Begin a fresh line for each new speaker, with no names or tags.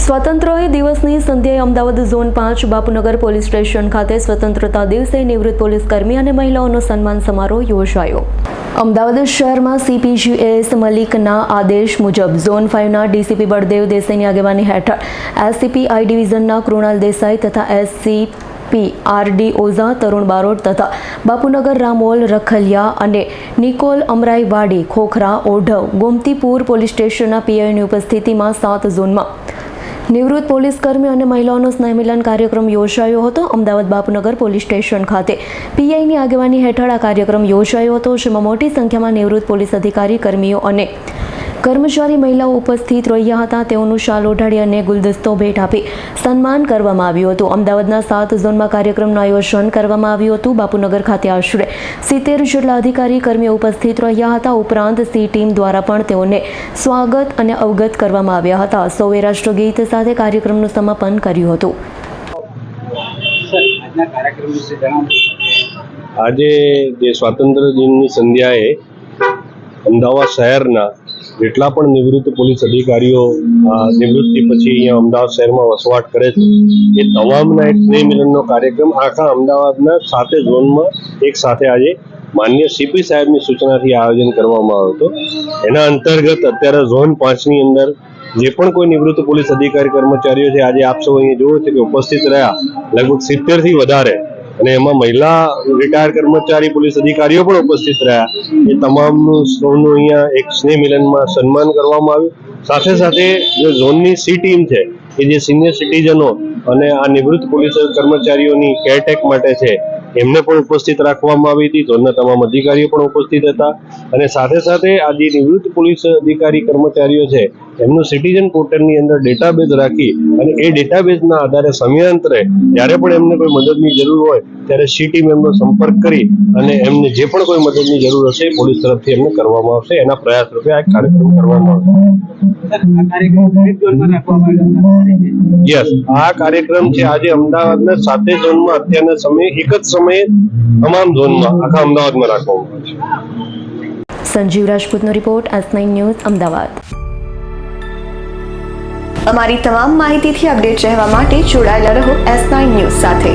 સ્વતંત્રતા દિવસની સંધ્યાએ Ahmedabad zone 5 Bapunagar police station ખાતે સ્વતંત્રતા દિવસે નિવૃત્ત પોલીસ કર્મી અને મહિલાઓનો સન્માન સમારોહ યોજાયો। અમદાવાદ શહેરમાં CPGS મલિકના આદેશ મુજબ ઝોન 5ના DCP બળદેવ દેસાઈની આગેવાની હેઠળ SCP I ડિવિઝનના કૃણાલ દેસાઈ તથા SCP RD ઓઝા તરુણ બારોટ તથા બાપુનગર રામોલ રખલિયા અને નિકોલ અમરાઈવાડી ખોખરા ઓઢવ ગોમતીપુર પોલીસ સ્ટેશનના PIની ઉપસ્થિતિમાં 7 ઝોનમાં નિવૃત્ત પોલીસ કર્મી અને મહિલાઓનો સ્નેહમિલન કાર્યક્રમ યોજાયો હતો। અમદાવાદ બાપુનગર પોલીસ સ્ટેશન ખાતે PIની આગેવાની હેઠળ આ કાર્યક્રમ યોજાયો હતો, જેમાં મોટી સંખ્યામાં નિવૃત્ત પોલીસ અધિકારી, કર્મીઓ અને કર્મચારી મહિલાઓ ઉપસ્થિત રહ્યા હતા। તેઓનું શાલ ઓઢાડી અને ગુલદસ્તો ભેટ આપી સન્માન કરવામાં આવ્યું હતું। અમદાવાદના 7 ઝોનમાં કાર્યક્રમનું આયોજન કરવામાં આવ્યું હતું। બાપુનગર ખાતે આશરે 70 જેટલા અધિકારી, કર્મીઓ ઉપસ્થિત રહ્યા હતા। ઉપરાંત C ટીમ દ્વારા પણ તેઓને સ્વાગત અને અવગત કરવામાં આવ્યા હતા। સૌએ રાષ્ટ્રગીત સાથે કાર્યક્રમનું સમાપન કર્યું હતું।
આજે જે સ્વાતંત્ર્ય દિનની સંધ્યાએ અમદાવાદ શહેરના જેટલા પણ નિવૃત્ત પોલીસ અધિકારીઓ નિવૃત્તિ પછી અહીંયા અમદાવાદ શહેરમાં વસવાટ કરે છે એ તમામના એક સ્નેહ મિલનનો કાર્યક્રમ આખા અમદાવાદના 7 ઝોનમાં એક સાથે આજે માનનીય CP સાહેબની સૂચનાથી આયોજન કરવામાં આવ્યો હતો। એના અંતર્ગત અત્યારે ઝોન 5ની અંદર જે પણ કોઈ નિવૃત્ત પોલીસ અધિકારી કર્મચારીઓ છે, આજે આપ સૌ અહીંયા જોવો છો કે ઉપસ્થિત રહ્યા લગભગ 70થી વધારે, અને એમાં મહિલા રિટાયર્ડ કર્મચારી પોલીસ અધિકારીઓ પણ ઉપસ્થિત રહ્યા। એ તમામનું સૌનું અહીંયા એક સ્નેહ મિલનમાં સન્માન કરવામાં આવ્યું। સાથે સાથે જે ઝોનની C ટીમ છે કે જે સિનિયર સિટીઝનો અને આ નિવૃત્ત પોલીસ કર્મચારીઓની કેરટેક માટે છે એમને પણ ઉપસ્થિત રાખવામાં આવી હતી। ઝોનના તમામ અધિકારીઓ પણ ઉપસ્થિત હતા, અને સાથે સાથે આ જે નિવૃત્ત પોલીસ અધિકારી કર્મચારીઓ છે એમનું સિટીઝન પોર્ટલની અંદર ડેટાબેઝ રાખી અને એ ડેટાબેઝના આધારે સમયાંતરે જ્યારે પણ એમને કોઈ મદદની જરૂર હોય ત્યારે C ટીમ એમનો સંપર્ક કરી અને એમને જે પણ કોઈ મદદની જરૂર હશે પોલીસ તરફથી એમને કરવામાં આવશે। એના પ્રયાસ રૂપે આ કાર્યક્રમ કરવામાં આવશે। યસ, આ કાર્યક્રમ છે આજે અમદાવાદના 7 ઝોનમાં અત્યારના સમયે એક જ સમયે તમામ ઝોનમાં આખા અમદાવાદમાં રાખવામાં આવશે।
સંજીવ રાજપૂતનો રિપોર્ટ, S9 ન્યૂઝ, અમદાવાદ।
અમારી તમામ માહિતીથી અપડેટ રહેવા માટે જોડાયેલા રહો S9 ન્યૂઝ સાથે।